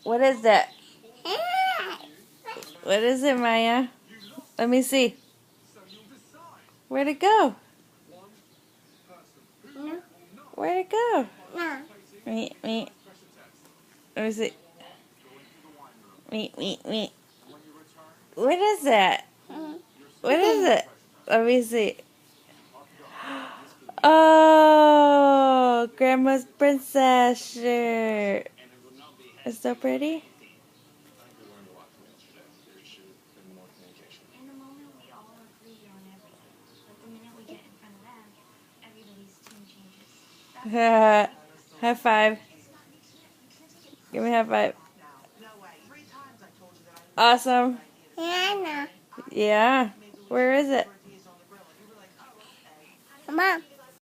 What is that? What is it, Maya? Let me see. Where'd it go? Where'd it go? Me. Let me see. Me. What is that? What is it? Let me see. Oh, Grandma's princess shirt. It's so pretty. In the moment, we all agree on everything. But the minute we get in front of them, everybody's tune changes. High five. Give me a high five. Awesome. Yeah. Where is it? Mom.